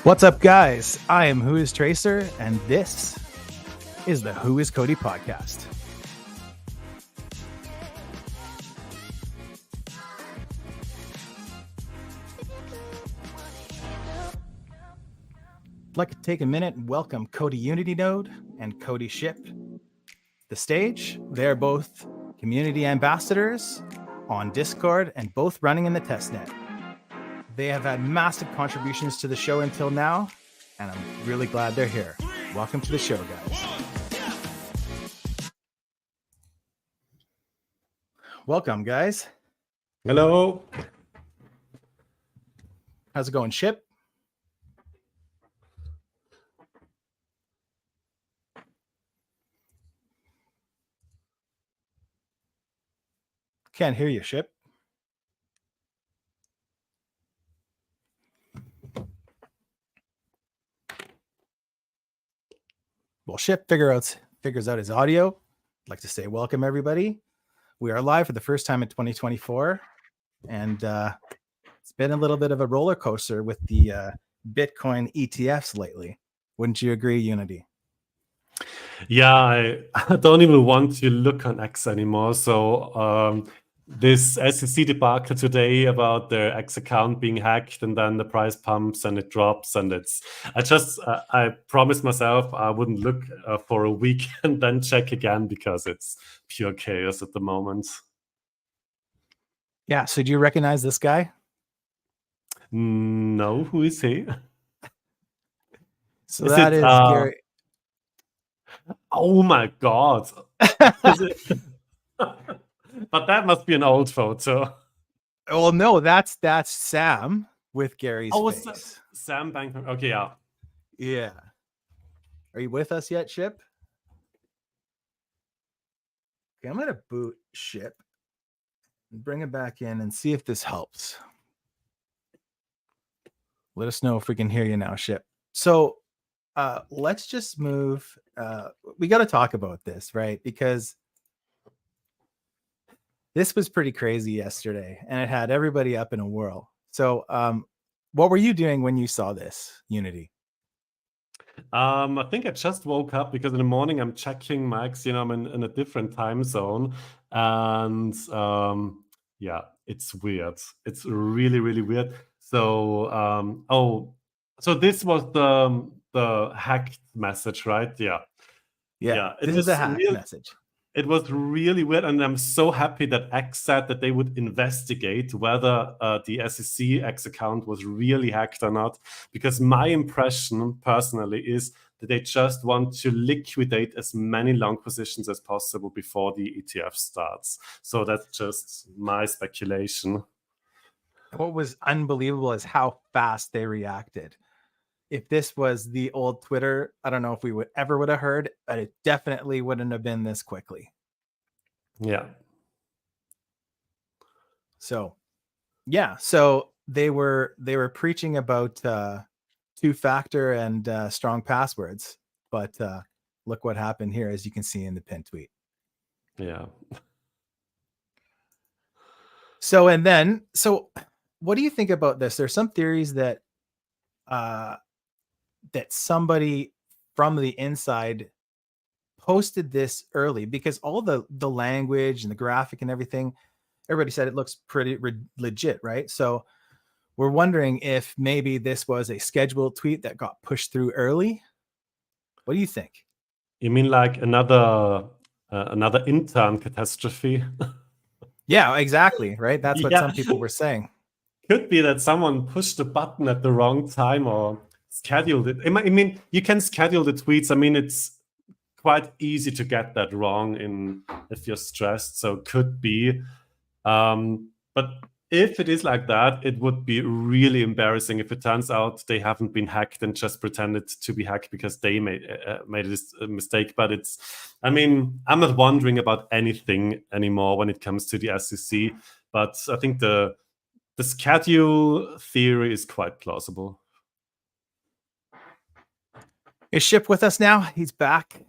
What's up, guys? I am Who is Tracer, and this is the Who is Cody podcast. I'd like to take a minute and welcome Cody Unity Node and Cody Ship to the stage. They're both community ambassadors on Discord and both running in the testnet. They have had massive contributions to the show until now, and I'm really glad they're here. Welcome to the show, guys. Welcome, guys. Hello. How's it going, Ship? Can't hear you, Ship. Well, Ship figures out his audio. I'd like to say welcome, everybody. We are live for the first time in 2024, and it's been a little bit of a roller coaster with the Bitcoin ETFs lately. Wouldn't you agree, Unity? Yeah, I don't even want to look on X anymore. So this SEC debacle today about their X account being hacked, and then the price pumps and it drops, and I promised myself I wouldn't look for a week and then check again because it's pure chaos at the moment. Yeah. So do you recognize this guy? No, who is he? So that is Gary. Oh my God. But that must be an old photo. Well, no, that's Sam with Gary's face. Sam Bankman. Okay, yeah. Yeah. Are you with us yet, Ship? Okay, I'm going to boot Ship and bring it back in and see if this helps. Let us know if we can hear you now, Ship. So let's just move. We got to talk about this, right? Because this was pretty crazy yesterday, and it had everybody up in a whirl. So what were you doing when you saw this, Unity? I think I just woke up because in the morning I'm checking Max, I'm in a different time zone. And yeah, it's weird. It's really, really weird. So, so this was the hacked message, right? Yeah. Yeah, this is a hack message. It was really weird, and I'm so happy that X said that they would investigate whether the SEC X account was really hacked or not, because my impression personally is that they just want to liquidate as many long positions as possible before the ETF starts. So that's just my speculation. What was unbelievable is how fast they reacted. If this was the old Twitter, I don't know if we would have heard, but it definitely wouldn't have been this quickly. Yeah. So, yeah. So they were preaching about two-factor and strong passwords, but look what happened here, as you can see in the pinned tweet. Yeah. So what do you think about this? There's some theories that that somebody from the inside posted this early, because all the language and the graphic and everything, everybody said it looks pretty legit, right? So we're wondering if maybe this was a scheduled tweet that got pushed through early. What do you think? You mean like another intern catastrophe? Yeah, exactly. Right. That's what some people were saying. Could be that someone pushed the button at the wrong time or scheduled it. I mean, you can schedule the tweets. I mean, it's quite easy to get that wrong if you're stressed. So could be. But if it is like that, it would be really embarrassing if it turns out they haven't been hacked and just pretended to be hacked because they made this mistake. But I'm not wondering about anything anymore when it comes to the SEC. But I think the schedule theory is quite plausible. Is Ship with us now? He's back.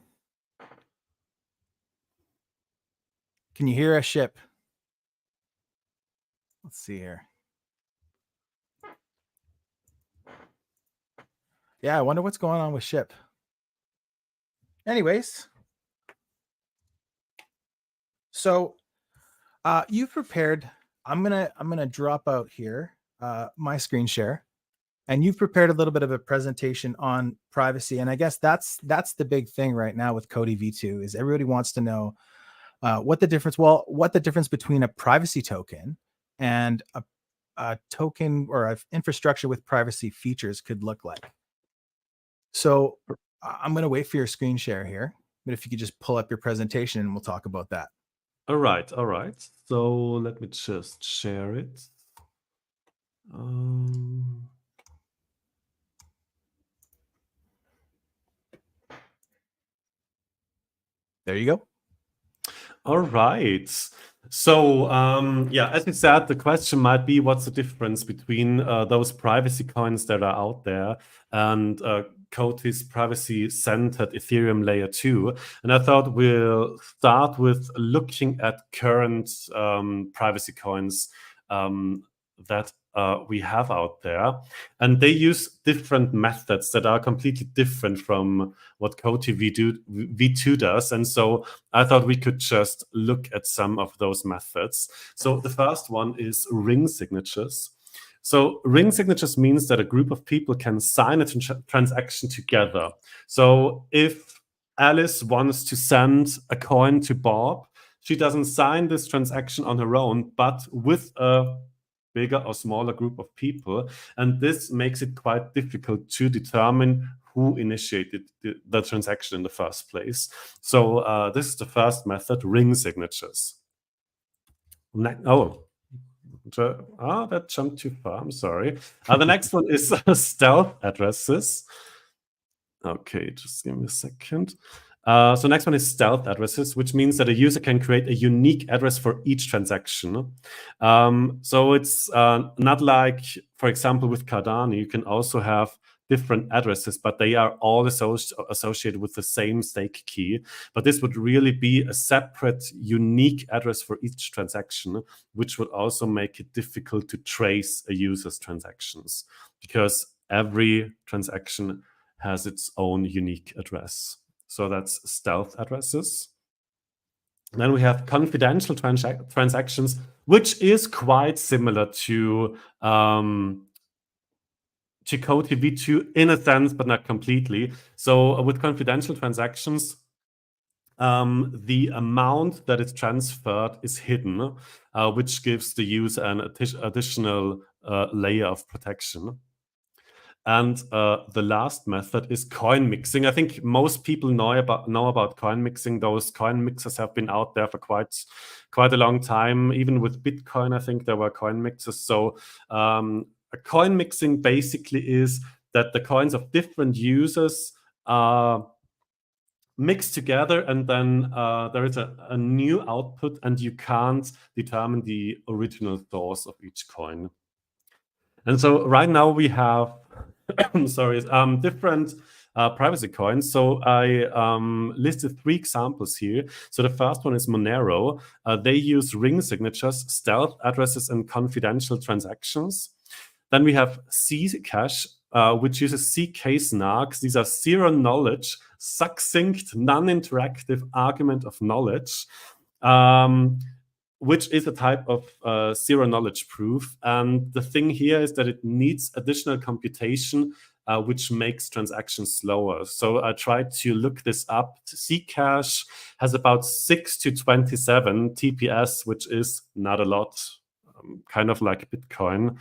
Can you hear us, Ship? Let's see here. Yeah, I wonder what's going on with Ship. Anyways, so you've prepared. I'm gonna drop out here my screen share, and you've prepared a little bit of a presentation on privacy. And I guess that's the big thing right now with CotiV2 is everybody wants to know what the difference between a privacy token and a token or an infrastructure with privacy features could look like. So I'm going to wait for your screen share here, but if you could just pull up your presentation and we'll talk about that. All right, all right. So let me just share it. There you go. All right. So, yeah, as you said, the question might be what's the difference between those privacy coins that are out there and Coti's privacy-centered Ethereum layer 2. And I thought we'll start with looking at current privacy coins that we have out there. And they use different methods that are completely different from what CotiV2 does. And so I thought we could just look at some of those methods. So the first one is ring signatures. So ring signatures means that a group of people can sign a transaction together. So if Alice wants to send a coin to Bob, she doesn't sign this transaction on her own, but with a bigger or smaller group of people. And this makes it quite difficult to determine who initiated the transaction in the first place. So this is the first method, ring signatures. That jumped too far. I'm sorry. The next one is stealth addresses. Okay, just give me a second. So next one is stealth addresses, which means that a user can create a unique address for each transaction. So it's not like, for example, with Cardano, you can also have different addresses, but they are all associated with the same stake key. But this would really be a separate, unique address for each transaction, which would also make it difficult to trace a user's transactions because every transaction has its own unique address. So that's stealth addresses. Then we have confidential transactions, which is quite similar to CotiV2 in a sense, but not completely. So with confidential transactions, the amount that is transferred is hidden, which gives the user an additional layer of protection. And the last method is coin mixing. I think most people know about coin mixing. Those coin mixers have been out there for quite a long time. Even with Bitcoin, I think there were coin mixers. So a coin mixing basically is that the coins of different users are mixed together, and then there is a new output, and you can't determine the original source of each coin. And so right now we have different privacy coins. So I listed 3 examples here. So the first one is Monero. They use ring signatures, stealth addresses, and confidential transactions. Then we have Zcash, which uses ZK snarks. These are zero knowledge, succinct, non-interactive argument of knowledge, which is a type of zero knowledge proof. And the thing here is that it needs additional computation, which makes transactions slower. So I tried to look this up. Zcash has about 6 to 27 TPS, which is not a lot, kind of like Bitcoin.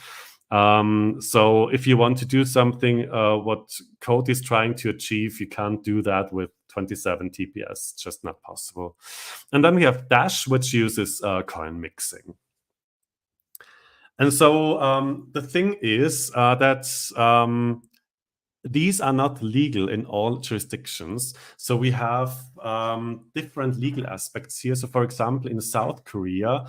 So if you want to do something, what Coti is trying to achieve, you can't do that with 27 TPS, just not possible. And then we have Dash, which uses coin mixing. And so the thing is that these are not legal in all jurisdictions. So we have different legal aspects here. So for example, in South Korea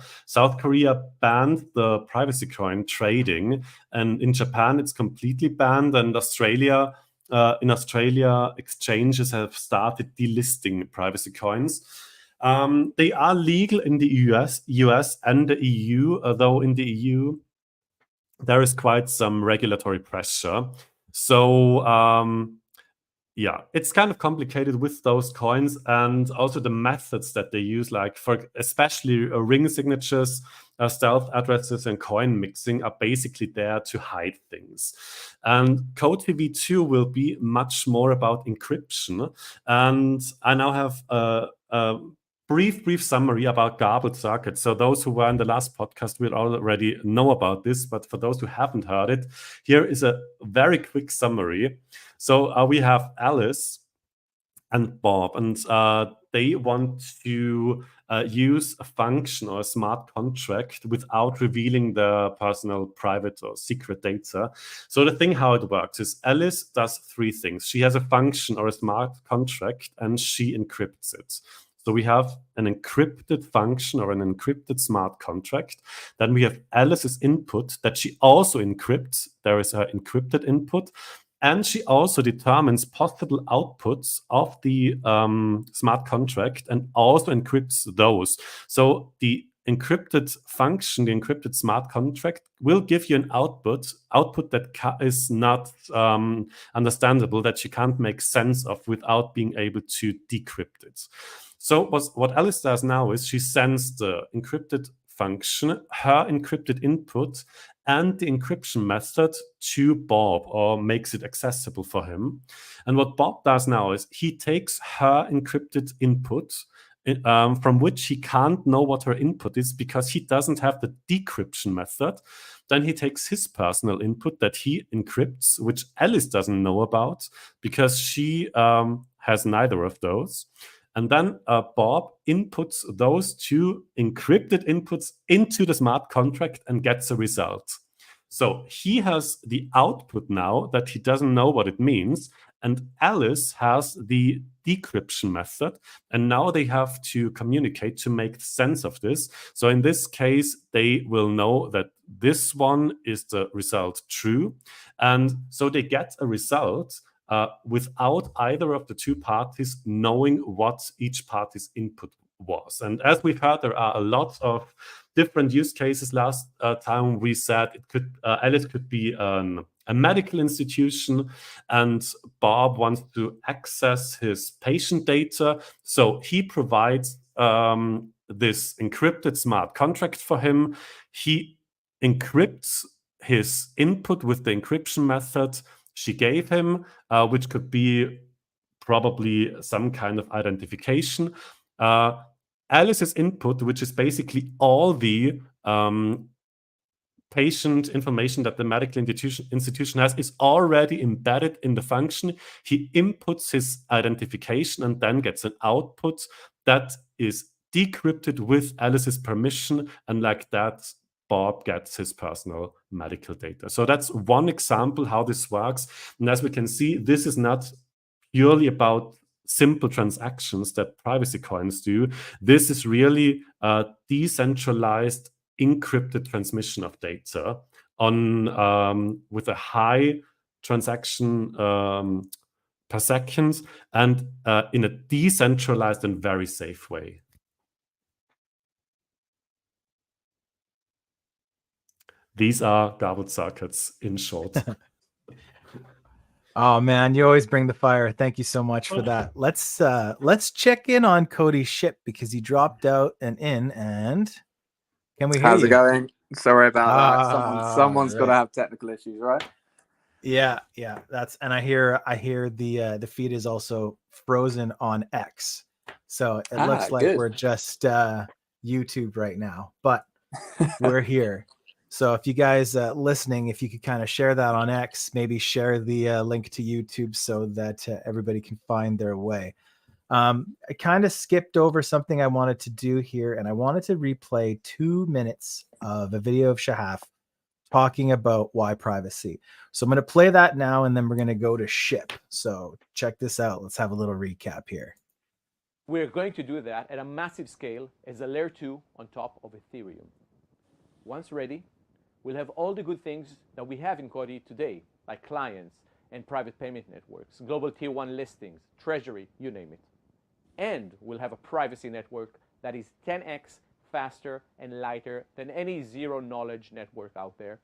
banned the privacy coin trading. And in Japan, it's completely banned. And in Australia, exchanges have started delisting privacy coins. They are legal in the US and the EU, although in the EU, there is quite some regulatory pressure. So yeah, it's kind of complicated with those coins, and also the methods that they use, like for especially ring signatures, stealth addresses, and coin mixing are basically there to hide things. And CotiV2 will be much more about encryption. And I now have a brief summary about garbled circuits. So those who were in the last podcast will already know about this, but for those who haven't heard it, here is a very quick summary. So we have Alice and Bob, and they want to use a function or a smart contract without revealing their personal, private, or secret data. So the thing how it works is Alice does three things. She has a function or a smart contract, and she encrypts it. So we have an encrypted function or an encrypted smart contract. Then we have Alice's input that she also encrypts. There is her encrypted input. And she also determines possible outputs of the smart contract and also encrypts those. So the encrypted function, the encrypted smart contract, will give you an output that is not understandable, that you can't make sense of without being able to decrypt it. So what Alice does now is she sends the encrypted function, her encrypted input, and the encryption method to Bob, or makes it accessible for him. And what Bob does now is he takes her encrypted input, from which he can't know what her input is because he doesn't have the decryption method. Then he takes his personal input that he encrypts, which Alice doesn't know about because she has neither of those. And then Bob inputs those two encrypted inputs into the smart contract and gets a result. So he has the output now that he doesn't know what it means, and Alice has the decryption method, and now they have to communicate to make sense of this. So in this case, they will know that this one is the result true, and so they get a result without either of the two parties knowing what each party's input was. And as we've heard, there are a lot of different use cases. Last time we said it could Alice could be a medical institution, and Bob wants to access his patient data. So he provides this encrypted smart contract for him. He encrypts his input with the encryption method she gave him, which could be probably some kind of identification. Alice's input, which is basically all the patient information that the medical institution has, is already embedded in the function. He inputs his identification and then gets an output that is decrypted with Alice's permission, and like that, Bob gets his personal medical data. So that's one example how this works. And as we can see, this is not purely about simple transactions that privacy coins do. This is really a decentralized, encrypted transmission of data on with a high transaction per second, and in a decentralized and very safe way. These are garbled circuits in short. Oh man, you always bring the fire. Thank you so much for that. Let's check in on Cody's ship because he dropped out and in, and can we hear How's you? it going? Sorry about that. Someone's got to right. have technical issues, right? Yeah. That's, and I hear the feed is also frozen on X, so it looks like good. we're just YouTube right now, but we're here. So if you guys listening, if you could kind of share that on X, maybe share the link to YouTube so that everybody can find their way. I kind of skipped over something I wanted to do here, and I wanted to replay 2 minutes of a video of Shahaf talking about why privacy. So I'm going to play that now, and then we're going to go to ship. So check this out. Let's have a little recap here. We're going to do that at a massive scale as a layer 2 on top of Ethereum. Once ready, we'll have all the good things that we have in Coti today, like clients and private payment networks, global tier 1 listings, treasury, you name it. And we'll have a privacy network that is 10x faster and lighter than any zero-knowledge network out there.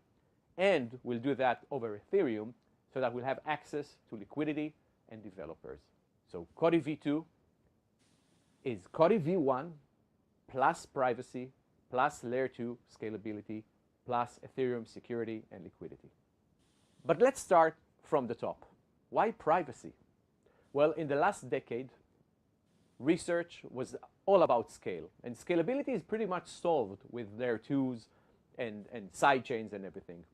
And we'll do that over Ethereum so that we'll have access to liquidity and developers. So CotiV2 is CotiV1 plus privacy plus layer 2 scalability plus Ethereum security and liquidity. But let's start from the top. Why privacy? Well, in the last decade, research was all about scale. And scalability is pretty much solved with layer 2s and side chains and everything.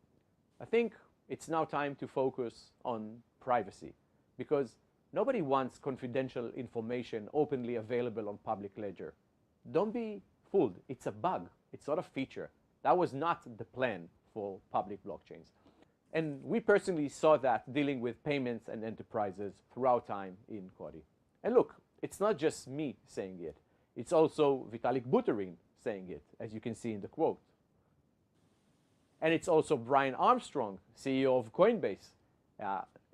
I think it's now time to focus on privacy, because nobody wants confidential information openly available on public ledger. Don't be fooled. It's a bug. It's not a feature. That was not the plan for public blockchains. And we personally saw that dealing with payments and enterprises throughout time in Coti. And look, it's not just me saying it. It's also Vitalik Buterin saying it, as you can see in the quote. And it's also Brian Armstrong, CEO of Coinbase,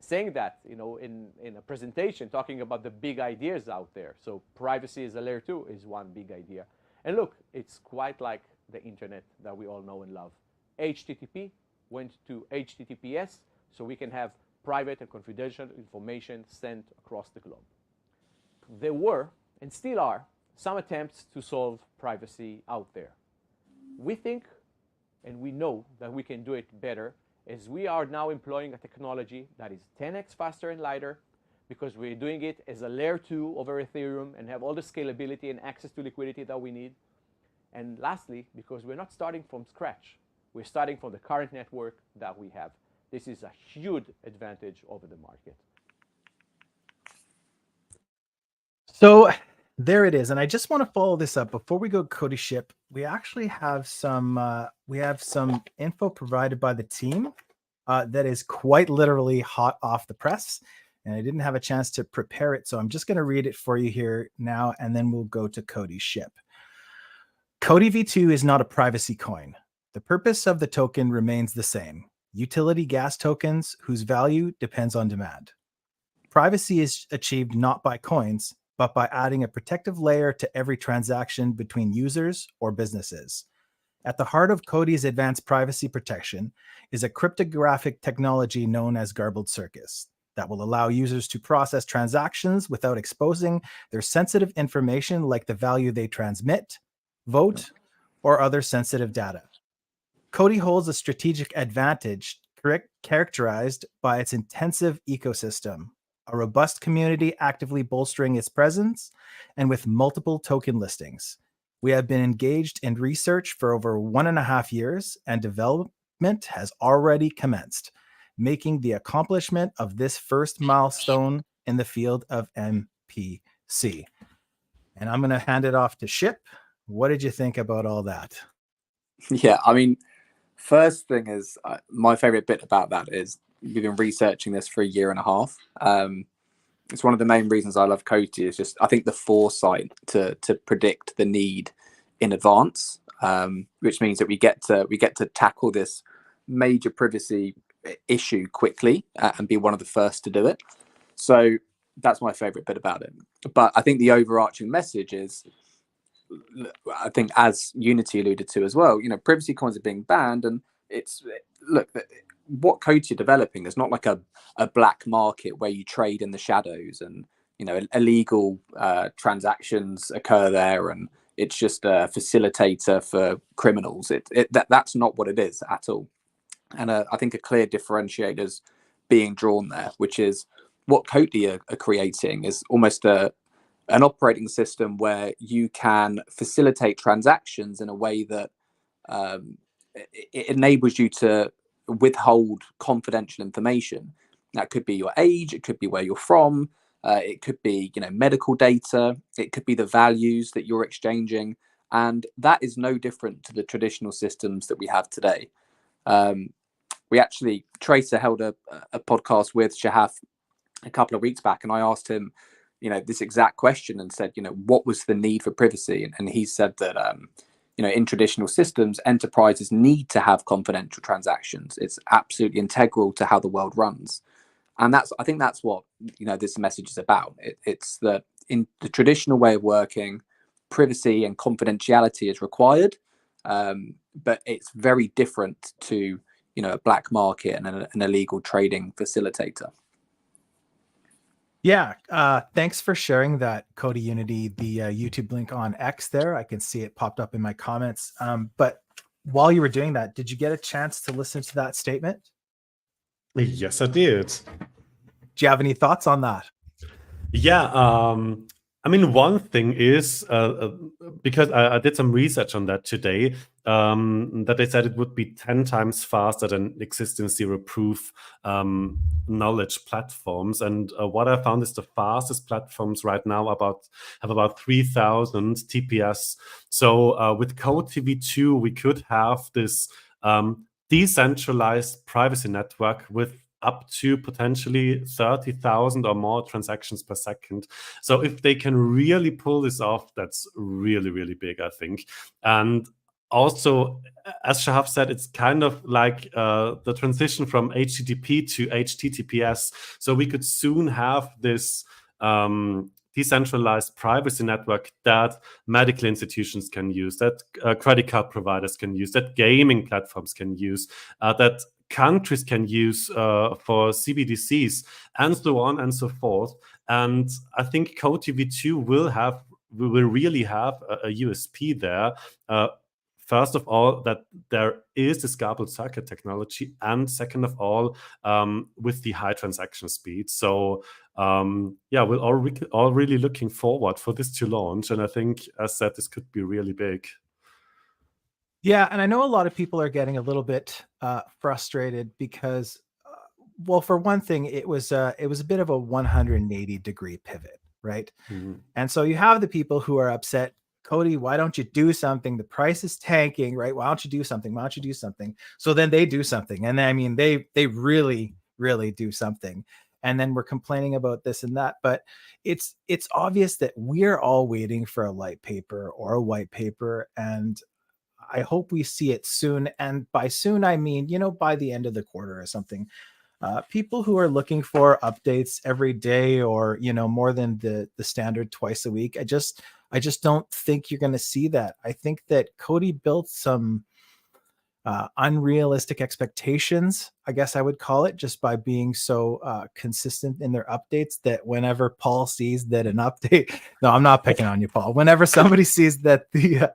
saying that, in a presentation, talking about the big ideas out there. So privacy as a layer 2 is one big idea. And look, it's quite like the internet that we all know and love. HTTP went to HTTPS, so we can have private and confidential information sent across the globe. There were, and still are, some attempts to solve privacy out there. We think, and we know that we can do it better, as we are now employing a technology that is 10x faster and lighter, because we're doing it as a layer 2 over Ethereum and have all the scalability and access to liquidity that we need. And lastly, because we're not starting from scratch. We're starting from the current network that we have. This is a huge advantage over the market. So there it is. And I just want to follow this up. Before we go Coti Ship, we actually have some info provided by the team that is quite literally hot off the press. And I didn't have a chance to prepare it. So I'm just going to read it for you here now, and then we'll go to Coti Ship. CotiV2 is not a privacy coin. The purpose of the token remains the same: utility gas tokens whose value depends on demand. Privacy is achieved not by coins, but by adding a protective layer to every transaction between users or businesses. At the heart of Coti's advanced privacy protection is a cryptographic technology known as garbled circuits that will allow users to process transactions without exposing their sensitive information, like the value they transmit, vote, or other sensitive data. Coti holds a strategic advantage characterized by its intensive ecosystem, a robust community actively bolstering its presence, and with multiple token listings. We have been engaged in research for over 1.5 years, and development has already commenced, making the accomplishment of this first milestone in the field of MPC. And I'm going to hand it off to Ship. What did you think about all that? Yeah, I mean, first thing is, my favorite bit about that is we've been researching this for 1.5 years. It's one of the main reasons I love Coti, is just, I think, the foresight to predict the need in advance, which means that we get to tackle this major privacy issue quickly and be one of the first to do it. So that's my favorite bit about it. But I think the overarching message is, I think, as Unity alluded to as well, privacy coins are being banned, and what Coti are developing is not like a black market where you trade in the shadows and illegal transactions occur there, and it's just a facilitator for criminals. That's not what it is at all. And I think a clear differentiator is being drawn there, which is what Coti are creating is almost an operating system where you can facilitate transactions in a way that it enables you to withhold confidential information. That could be your age, it could be where you're from, it could be medical data, it could be the values that you're exchanging, and that is no different to the traditional systems that we have today. Tracer held a podcast with Shahaf a couple of weeks back, and I asked him this exact question and said, what was the need for privacy? And he said that in traditional systems, enterprises need to have confidential transactions. It's absolutely integral to how the world runs. And I think that's what this message is about. It's that in the traditional way of working, privacy and confidentiality is required, but it's very different to a black market and an illegal trading facilitator. Yeah, thanks for sharing that, Cody Unity, the YouTube link on X there. I can see it popped up in my comments. But while you were doing that, did you get a chance to listen to that statement? Yes, I did. Do you have any thoughts on that? Yeah, I mean, one thing is because I did some research on that today, that they said it would be 10 times faster than existing zero-proof knowledge platforms. And what I found is the fastest platforms right now have about 3,000 TPS. So with CotiV2, we could have this decentralized privacy network with up to potentially 30,000 or more transactions per second. So if they can really pull this off, that's really, really big, I think. And also, as Shahab said, it's kind of like the transition from HTTP to HTTPS. So we could soon have this decentralized privacy network that medical institutions can use, that credit card providers can use, that gaming platforms can use, that countries can use for CBDCs, and so on and so forth. And I think CotiV2 will really have a USP there. First of all, that there is this garbled circuit technology, and second of all, with the high transaction speed. So yeah, we're all really looking forward for this to launch, and I think, as said, this could be really big. Yeah, and I know a lot of people are getting a little bit frustrated because, well, for one thing, it was a bit of a 180-degree pivot, right? And so you have the people who are upset. Cody, why don't you do something? The price is tanking, right? Why don't you do something? Why don't you do something? So then they do something, and I mean, they really, really do something. And then we're complaining about this and that, but it's obvious that we're all waiting for a light paper or a white paper, and I hope we see it soon. And by soon, I mean, by the end of the quarter or something. People who are looking for updates every day or, more than the standard twice a week, I just don't think you're going to see that. I think that Cody built some unrealistic expectations, I guess I would call it, just by being so consistent in their updates, that whenever Paul sees that an update, no, I'm not picking on you, Paul. Whenever somebody sees that the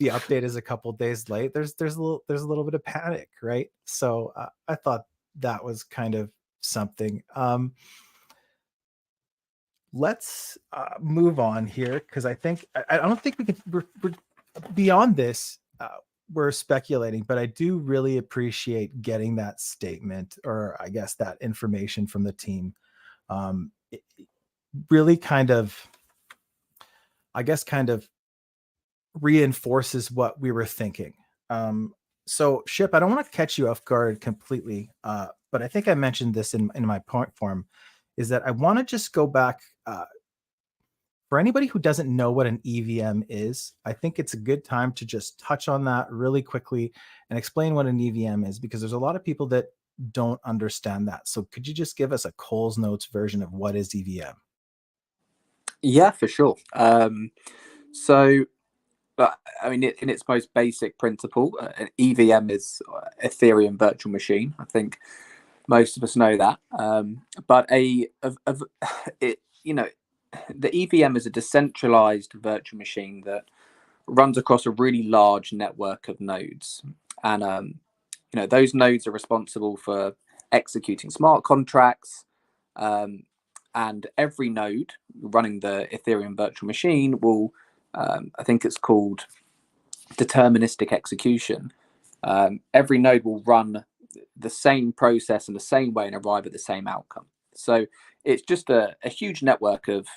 update is a couple days late, there's a little bit of panic, right? So I thought that was kind of something. Let's move on here, because I think I don't think we can. We're beyond this. We're speculating, but I do really appreciate getting that statement, or I guess that information from the team. It really kind of reinforces what we were thinking. So Ship, I don't want to catch you off guard completely, but I think I mentioned this in my point form, is that I want to just go back, for anybody who doesn't know what an EVM is. I think it's a good time to just touch on that really quickly and explain what an EVM is, because there's a lot of people that don't understand that. So could you just give us a Cole's Notes version of what is EVM? Yeah, for sure. So, I mean, in its most basic principle, an EVM is Ethereum virtual machine. I think most of us know that. But the EVM is a decentralized virtual machine that runs across a really large network of nodes, and those nodes are responsible for executing smart contracts. And every node running the Ethereum virtual machine will, I think it's called deterministic execution. Every node will run the same process in the same way and arrive at the same outcome. So it's just a huge network of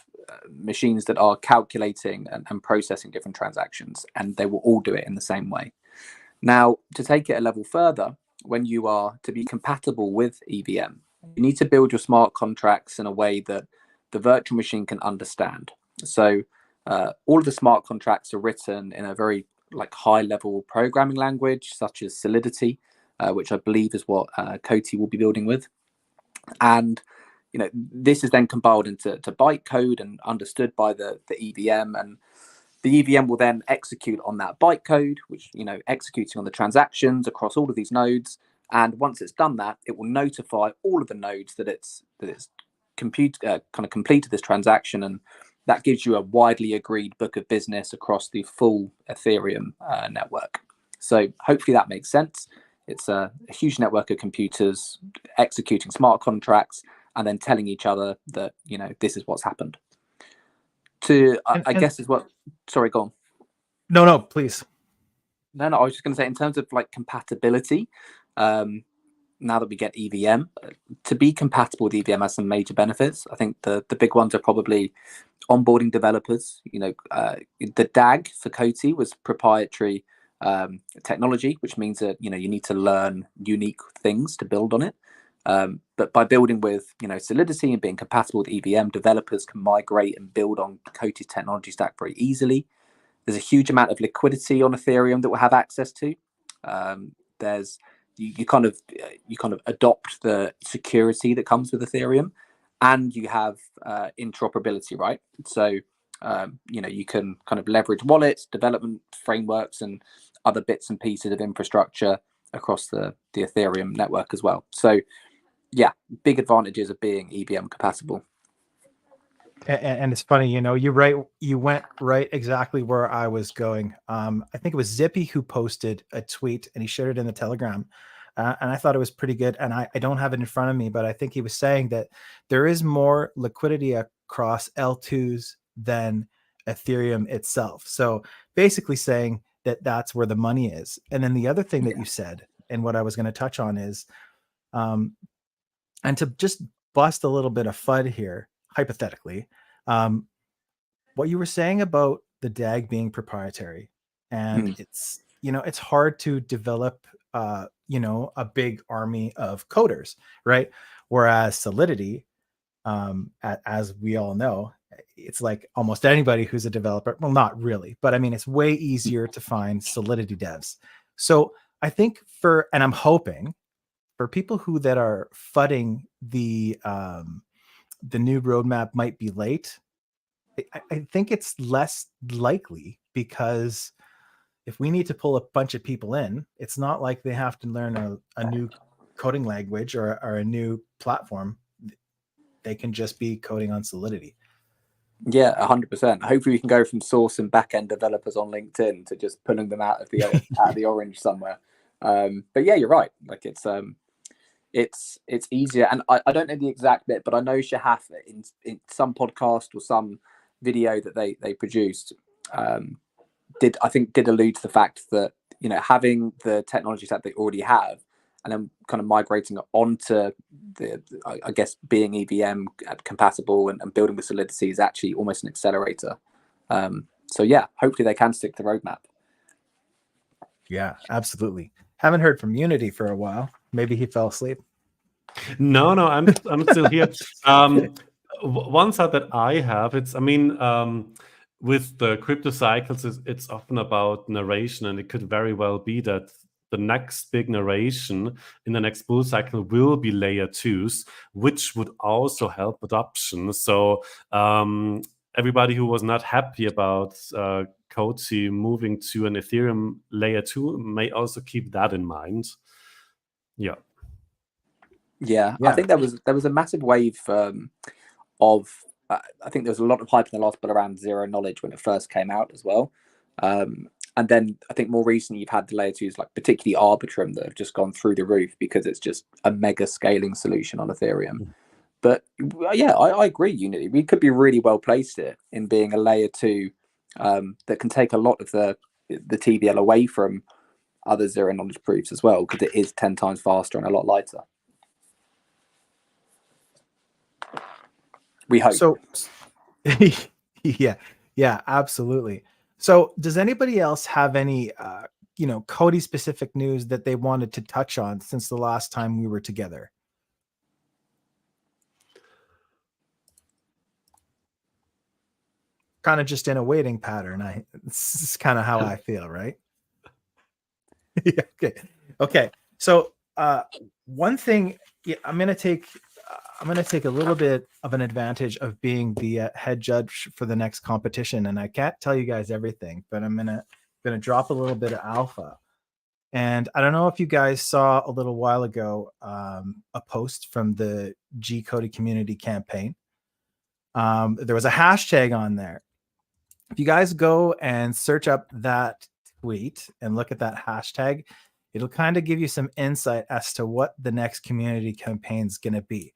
machines that are calculating and processing different transactions, and they will all do it in the same way. Now, to take it a level further, when you are to be compatible with EVM, you need to build your smart contracts in a way that the virtual machine can understand. So all of the smart contracts are written in a very high level programming language, such as Solidity, which I believe is what Coti will be building with. And this is then compiled into bytecode and understood by the EVM, and the EVM will then execute on that bytecode, which executing on the transactions across all of these nodes, And once it's done that, it will notify all of the nodes that it's kind of completed this transaction, and that gives you a widely agreed book of business across the full Ethereum network. So hopefully that makes sense. It's a huge network of computers executing smart contracts and then telling each other that, you know, this is what's happened. I guess is what. Sorry, go on. No, please. No, I was just going to say, in terms of like compatibility, now that we get EVM, to be compatible with EVM has some major benefits. I think the big ones are probably onboarding developers. You know, the DAG for CotiV was proprietary technology, which means that, you know, you need to learn unique things to build on it. But by building with, you know, Solidity and being compatible with EVM, developers can migrate and build on CotiV's technology stack very easily. There's a huge amount of liquidity on Ethereum that we'll have access to. You kind of adopt the security that comes with Ethereum, and you have interoperability, right? So you know, you can kind of leverage wallets, development frameworks, and other bits and pieces of infrastructure across the Ethereum network as well. So yeah, big advantages of being EVM compatible. And it's funny, you know, you went right exactly where I was going. I think it was Zippy who posted a tweet and he shared it in the Telegram. And I thought it was pretty good. And I don't have it in front of me, but I think he was saying that there is more liquidity across L2s than Ethereum itself. So basically saying that that's where the money is. And then the other thing that you said, and what I was going to touch on is, and to just bust a little bit of FUD here, hypothetically, what you were saying about the DAG being proprietary, and it's, you know, it's hard to develop, you know, a big army of coders, right? Whereas Solidity, as we all know, it's like almost anybody who's a developer. Well, not really, but I mean, it's way easier to find Solidity devs. So I think and I'm hoping for people who that are fudding the new roadmap might be late. I think it's less likely, because if we need to pull a bunch of people in, it's not like they have to learn a new coding language or a new platform. They can just be coding on Solidity. Yeah, 100%. Hopefully we can go from source and back-end developers on LinkedIn to just pulling them out of the orange somewhere. But yeah, you're right. Like it's easier. And I don't know the exact bit, but I know Shahaf in some podcast or some video that they produced did allude to the fact that, you know, having the technology stack they already have and then kind of migrating onto I guess being EVM compatible and building with Solidity is actually almost an accelerator. So yeah, hopefully they can stick to the roadmap. Yeah, absolutely. Haven't heard from Unity for a while. Maybe he fell asleep. No, I'm still here. One thought that I have, with the crypto cycles, it's often about narration, and it could very well be that the next big narration in the next bull cycle will be layer 2s, which would also help adoption. So everybody who was not happy about CotiV moving to an Ethereum layer 2 may also keep that in mind. Yeah. I think there was a massive wave of I think there was a lot of hype in the last bit around zero knowledge when it first came out as well. And then I think more recently you've had the layer 2s, like particularly Arbitrum, that have just gone through the roof because it's just a mega scaling solution on Ethereum. But yeah, I agree, Unity. We could be really well placed here in being a layer 2 that can take a lot of the TVL away from other zero knowledge proofs as well, because it is 10 times faster and a lot lighter. We hope. So yeah, absolutely. So does anybody else have any CotiV specific news that they wanted to touch on since the last time we were together? Kind of just in a waiting pattern. This is kind of how I feel, right? Yeah, okay. So one thing, I'm gonna take a little bit of an advantage of being the head judge for the next competition, and I can't tell you guys everything, but I'm gonna drop a little bit of alpha. And I don't know if you guys saw a little while ago a post from the G-Cody community campaign. There was a hashtag on there. If you guys go and search up that tweet and look at that hashtag, it'll kind of give you some insight as to what the next community campaign is going to be.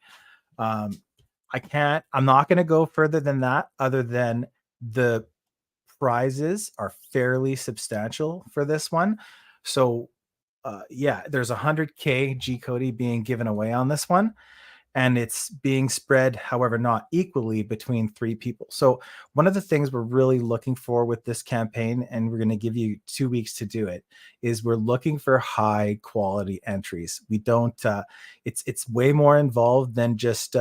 I'm not going to go further than that, other than the prizes are fairly substantial for this one. So yeah, there's 100K G-Cody being given away on this one, and it's being spread, however, not equally between 3 people. So one of the things we're really looking for with this campaign, and we're going to give you 2 weeks to do it, is we're looking for high quality entries. We don't, it's way more involved than just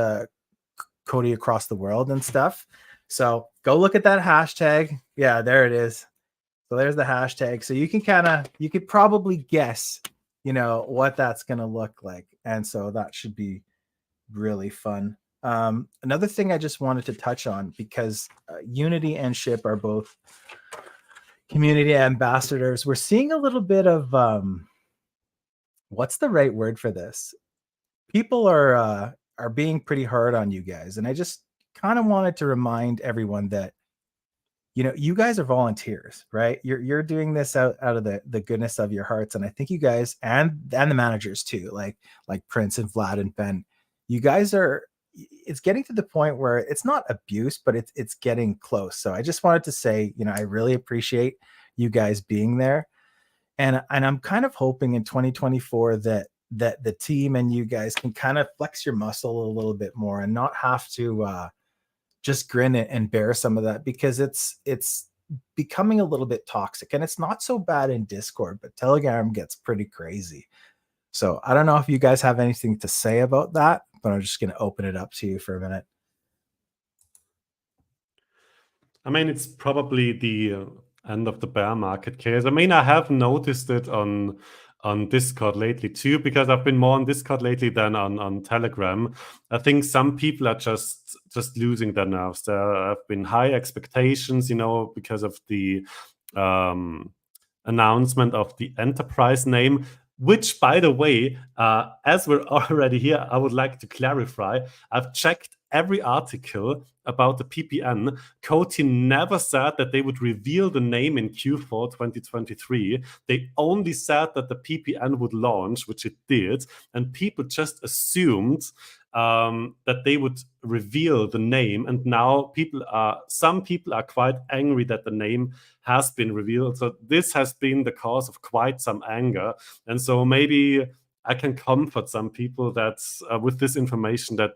Cody across the world and stuff. So go look at that hashtag. Yeah, there it is. So there's the hashtag. So you could probably guess, what that's going to look like. And so that should be really fun. Another thing I just wanted to touch on, because Unity and Ship are both community ambassadors. We're seeing a little bit of, what's the right word for this? People are being pretty hard on you guys. And I just kind of wanted to remind everyone that, you guys are volunteers, right? You're doing this out of the goodness of your hearts. And I think you guys, and the managers too, like Prince and Vlad and Ben, you guys it's getting to the point where it's not abuse, but it's getting close. So I just wanted to say, I really appreciate you guys being there. And I'm kind of hoping in 2024 that the team and you guys can kind of flex your muscle a little bit more and not have to just grin and bear some of that, because it's becoming a little bit toxic. And it's not so bad in Discord, but Telegram gets pretty crazy. So I don't know if you guys have anything to say about that, but I'm just going to open it up to you for a minute. I mean, it's probably the end of the bear market case. I mean, I have noticed it on Discord lately too, because I've been more on Discord lately than on Telegram. I think some people are just losing their nerves. There have been high expectations, because of the announcement of the enterprise name. Which, by the way, as we're already here, I would like to clarify. I've checked every article about the PPN. Coti never said that they would reveal the name in Q4 2023. They only said that the PPN would launch, which it did, and people just assumed that they would reveal the name. And now some people are quite angry that the name has been revealed. So this has been the cause of quite some anger. And so maybe I can comfort some people that with this information that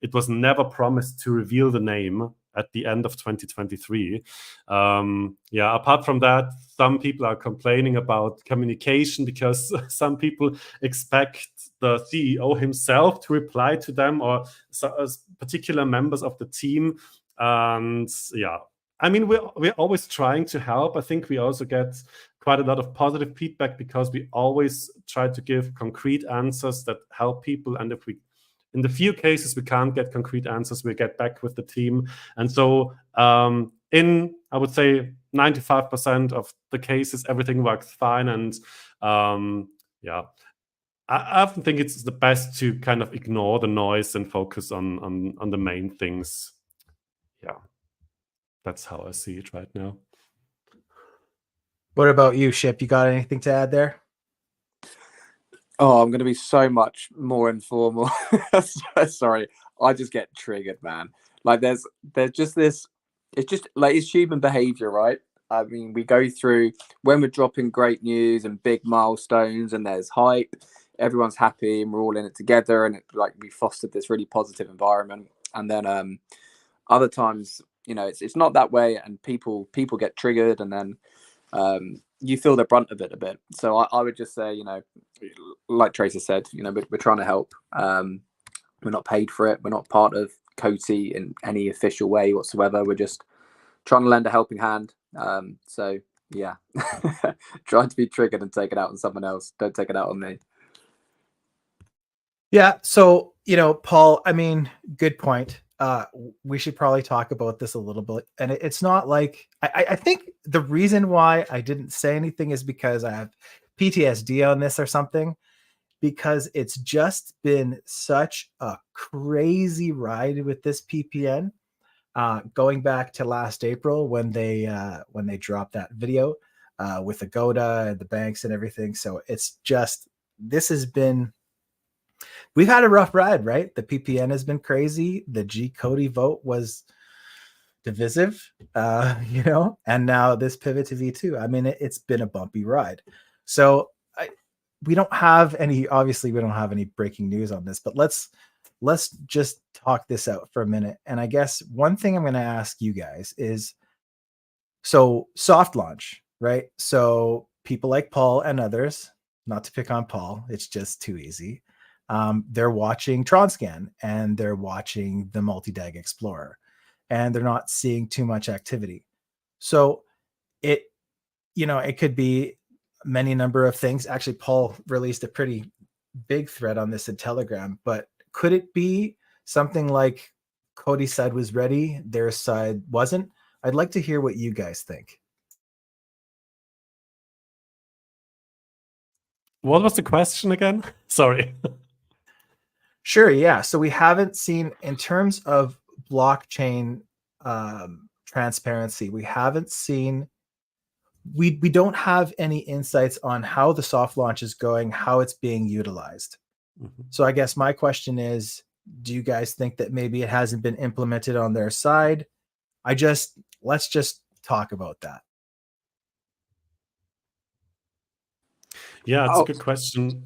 it was never promised to reveal the name at the end of 2023. Apart from that, some people are complaining about communication, because some people expect the CEO himself to reply to them, or particular members of the team. And I mean, we're always trying to help. I think we also get quite a lot of positive feedback, because we always try to give concrete answers that help people. And if in the few cases we can't get concrete answers, we get back with the team. And so in, I would say, 95% of the cases, everything works fine. And I often think it's the best to kind of ignore the noise and focus on the main things. Yeah, that's how I see it right now. What about you, Ship? You got anything to add there? Oh, I'm going to be so much more informal. Sorry, I just get triggered, man. Like there's just this. It's just like it's human behavior, right? I mean, we go through when we're dropping great news and big milestones, and there's hype. Everyone's happy, and we're all in it together, and we fostered this really positive environment. And then other times, it's not that way, and people get triggered, and then you feel the brunt of it a bit. So I would just say, like Tracer said, we're trying to help. We're not paid for it. We're not part of Coti in any official way whatsoever. We're just trying to lend a helping hand. So yeah, try to be triggered and take it out on someone else. Don't take it out on me. Yeah. So, Paul, I mean, good point. We should probably talk about this a little bit. And it's not like, I think the reason why I didn't say anything is because I have PTSD on this or something, because it's just been such a crazy ride with this PPN. Going back to last April when they dropped that video with the Goda and the banks and everything. So it's just, we've had a rough ride, right? The PPN has been crazy. The G-Cody vote was divisive, and now this pivot to V2. I mean, it's been a bumpy ride. So we don't have any breaking news on this, but let's just talk this out for a minute. And I guess one thing I'm going to ask you guys is, so soft launch, right? So people like Paul and others, not to pick on Paul, it's just too easy. They're watching TronScan and they're watching the multi-DAG Explorer, and they're not seeing too much activity. So it could be many number of things. Actually, Paul released a pretty big thread on this in Telegram, but could it be something like Cody's side was ready, their side wasn't? I'd like to hear what you guys think. What was the question again? Sorry. Sure, yeah. So we haven't seen, in terms of blockchain transparency, we don't have any insights on how the soft launch is going, how it's being utilized. Mm-hmm. So I guess my question is, do you guys think that maybe it hasn't been implemented on their side? Let's just talk about that. Yeah, it's a good question.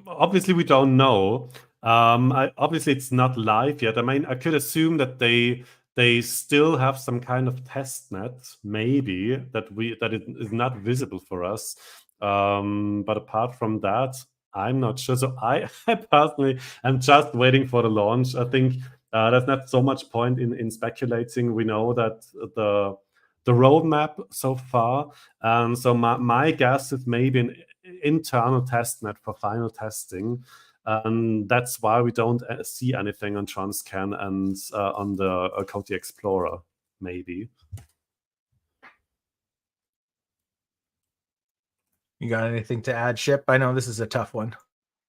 Obviously, we don't know. Obviously, it's not live yet. I mean, I could assume that they still have some kind of test net, maybe that it is not visible for us. But apart from that, I'm not sure. So I personally am just waiting for the launch. I think there's not so much point in speculating. We know that the roadmap so far. So my guess is maybe an internal testnet for final testing. That's why we don't see anything on TronScan and on the CotiV Explorer, maybe. You got anything to add, Ship? I know this is a tough one.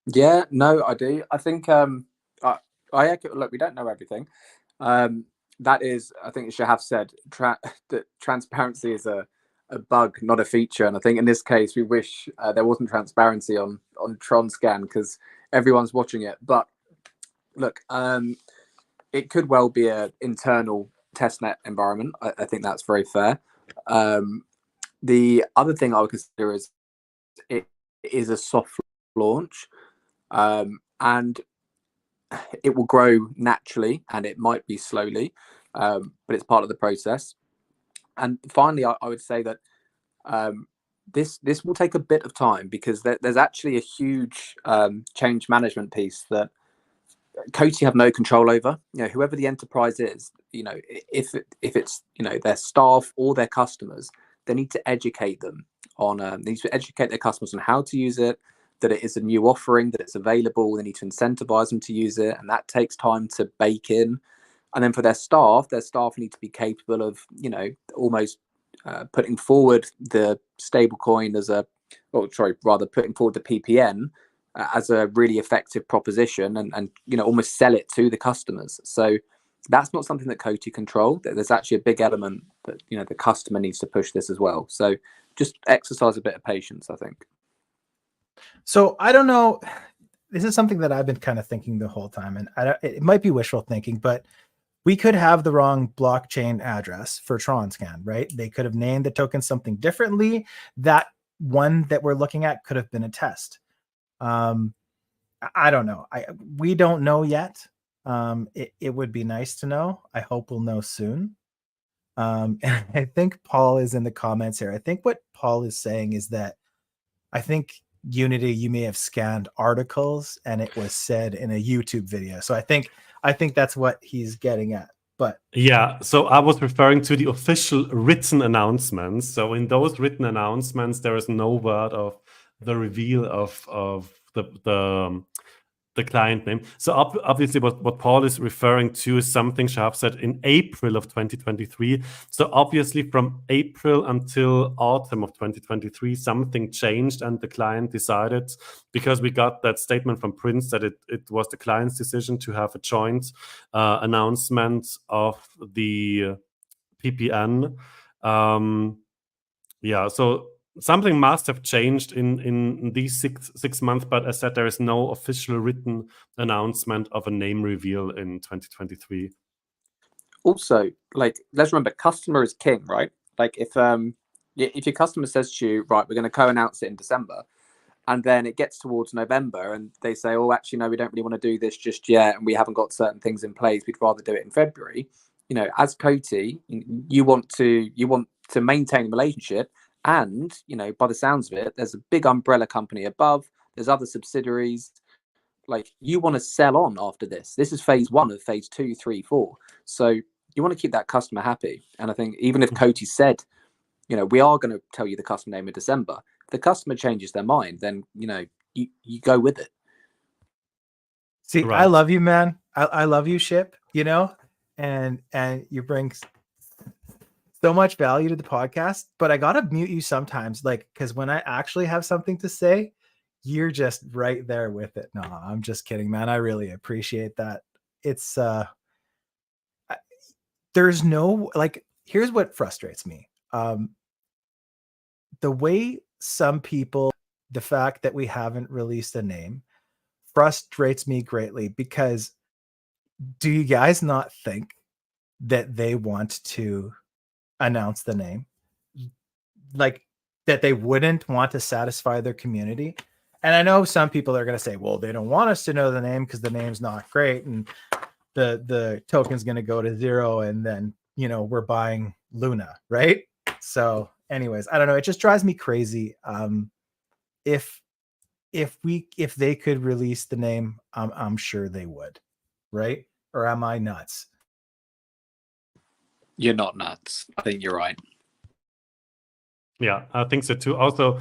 Yeah, no, I do. I think I echo, look, we don't know everything. That is, I think Shahab said, that transparency is a bug, not a feature. And I think in this case, we wish there wasn't transparency on TronScan, because everyone's watching it. But look, it could well be an internal testnet environment. I think that's very fair. The other thing I would consider is it is a soft launch, and it will grow naturally, and it might be slowly, but it's part of the process. And finally, I would say that this will take a bit of time, because there's actually a huge change management piece that Coty have no control over. Whoever the enterprise is, if it's their staff or their customers, they need to educate them on. They need to educate their customers on how to use it, that it is a new offering, that it's available. They need to incentivize them to use it, and that takes time to bake in. And then for their staff need to be capable of, almost putting forward the stablecoin putting forward the PPN as a really effective proposition, and almost sell it to the customers. So that's not something that Coty control. There's actually a big element that the customer needs to push this as well. So just exercise a bit of patience, I think. So I don't know. This is something that I've been kind of thinking the whole time, and it might be wishful thinking, but we could have the wrong blockchain address for TronScan, right? They could have named the token something differently. That one that we're looking at could have been a test. I don't know. We don't know yet. It would be nice to know. I hope we'll know soon. And I think Paul is in the comments here. I think what Paul is saying is that I think Unity, you may have scanned articles and it was said in a YouTube video. So I think that's what he's getting at. But yeah, so I was referring to the official written announcements. So in those written announcements, there is no word of the reveal of the the client name. So obviously what Paul is referring to is something Shahab said in April of 2023. So obviously from April until autumn of 2023, something changed and the client decided, because we got that statement from Prince that it was the client's decision to have a joint announcement of the PPN. Yeah, so something must have changed in these six months, but as said, there is no official written announcement of a name reveal in 2023. Also, like, let's remember, customer is king, right? Like, if your customer says to you, right, we're going to co-announce it in December, and then it gets towards November and they say, oh, actually, no, we don't really want to do this just yet, and we haven't got certain things in place, we'd rather do it in February. As Coti, you want to maintain a relationship. And, by the sounds of it, there's a big umbrella company above. There's other subsidiaries. Like, you want to sell on after this. This is phase 1 of phase 2, 3, 4. So you want to keep that customer happy. And I think even if Coti said, we are going to tell you the customer name in December, if the customer changes their mind, then, you go with it. See, Right. I love you, man. I love you, Ship, and you bring so much value to the podcast, but I gotta mute you sometimes, because when I actually have something to say, you're just right there with it. No, I'm just kidding, man. I really appreciate that. It's there's no, here's what frustrates me. The way some people, the fact that we haven't released a name frustrates me greatly, because do you guys not think that they want to announce the name, like that they wouldn't want to satisfy their community? And I know some people are going to say, well, they don't want us to know the name because the name's not great and the token's going to go to 0, and then we're buying Luna, right? So anyways, I don't know, it just drives me crazy. If they could release the name, I'm sure they would, right? Or am I nuts? You're not nuts. I think you're right. Yeah, I think so too. Also,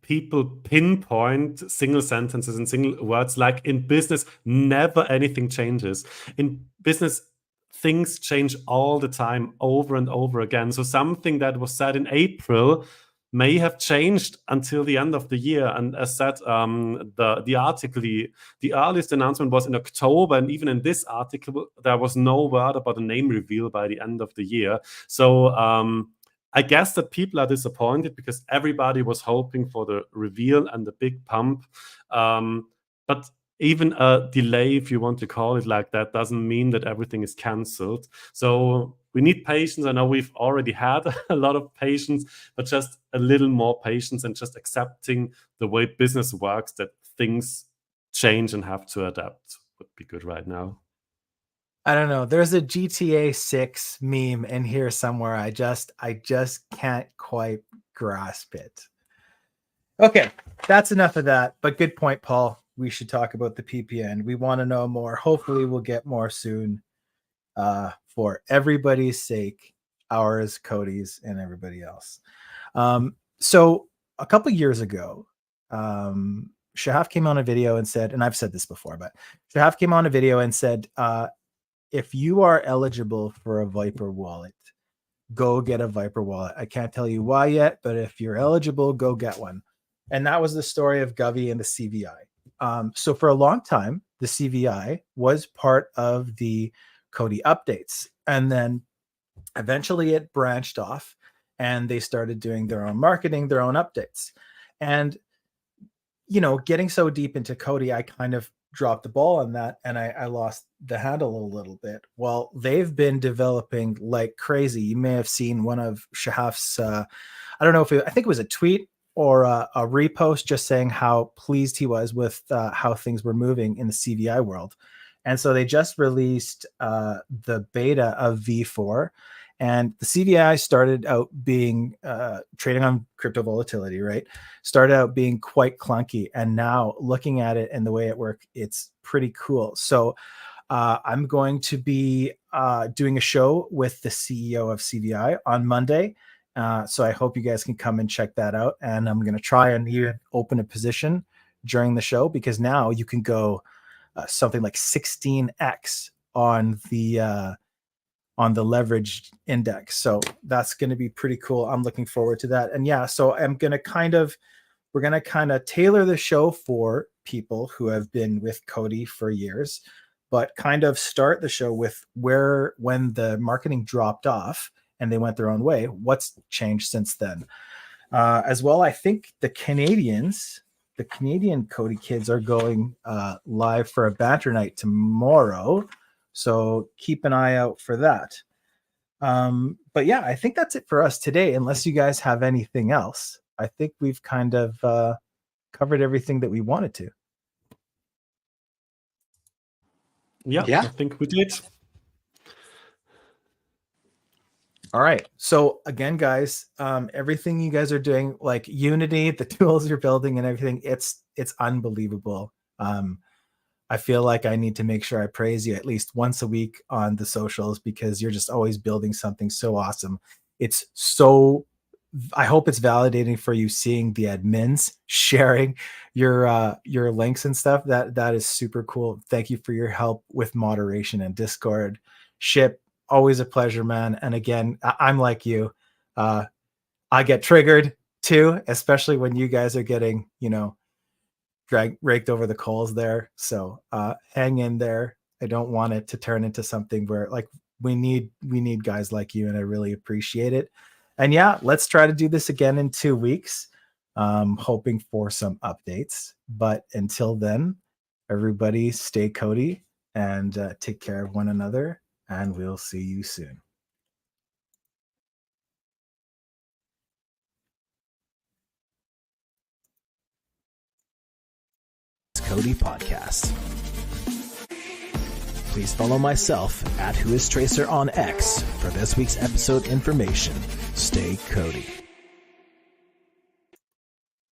people pinpoint single sentences and single words. Like in business, never anything changes. In business, things change all the time, over and over again. So something that was said in April may have changed until the end of the year. And as said, the article, the earliest announcement was in October, and even in this article, there was no word about a name reveal by the end of the year. So I guess that people are disappointed because everybody was hoping for the reveal and the big pump. But even a delay, if you want to call it like that, doesn't mean that everything is cancelled. So we need patience. I know we've already had a lot of patience, but just a little more patience and just accepting the way business works, that things change and have to adapt would be good right now. I don't know. There's a GTA 6 meme in here somewhere. I just can't quite grasp it. Okay, that's enough of that. But good point, Paul. We should talk about the PPN. We want to know more. Hopefully we'll get more soon, for everybody's sake, ours, Coti's, and everybody else. So a couple years ago, Shahaf came on a video and said, and I've said this before, but Shahaf came on a video and said, if you are eligible for a Viper wallet, go get a Viper wallet. I can't tell you why yet, but if you're eligible, go get one. And that was the story of Govy and the CVI. So for a long time, the CVI was part of the Coti updates. And then eventually it branched off and they started doing their own marketing, their own updates. And, getting so deep into Coti, I kind of dropped the ball on that and I lost the handle a little bit. Well, they've been developing like crazy. You may have seen one of Shahaf's, I don't know if I think it was a tweet or a repost just saying how pleased he was with how things were moving in the CVI world. And so they just released the beta of V4, and the CVI started out being trading on crypto volatility, right? Started out being quite clunky. And now looking at it and the way it works, it's pretty cool. So I'm going to be doing a show with the CEO of CVI on Monday. So I hope you guys can come and check that out. And I'm going to try and even open a position during the show, because now you can go something like 16x on the leverage index. So that's going to be pretty cool. I'm looking forward to that. And yeah, so we're going to kind of tailor the show for people who have been with Coti for years, but kind of start the show with when the marketing dropped off and they went their own way, what's changed since then. As well, I think the Canadian Coti kids are going live for a banter night tomorrow. So keep an eye out for that. But yeah, I think that's it for us today, unless you guys have anything else. I think we've kind of covered everything that we wanted to. Yeah, I think we did. All right. So again, guys, everything you guys are doing, like Unity, the tools you're building and everything, it's unbelievable. I feel like I need to make sure I praise you at least once a week on the socials, because you're just always building something so awesome. I hope it's validating for you seeing the admins sharing your links and stuff. That is super cool. Thank you for your help with moderation and Discord. Ship, always a pleasure, man. And again, I'm like you. I get triggered too, especially when you guys are getting, raked over the coals there. So hang in there. I don't want it to turn into something where we need guys like you, and I really appreciate it. And yeah, let's try to do this again in 2 weeks, hoping for some updates. But until then, everybody stay Coti and take care of one another, and we'll see you soon. Coti Podcast. Please follow myself at WhoIsTracer on X for this week's episode information. Stay Coti.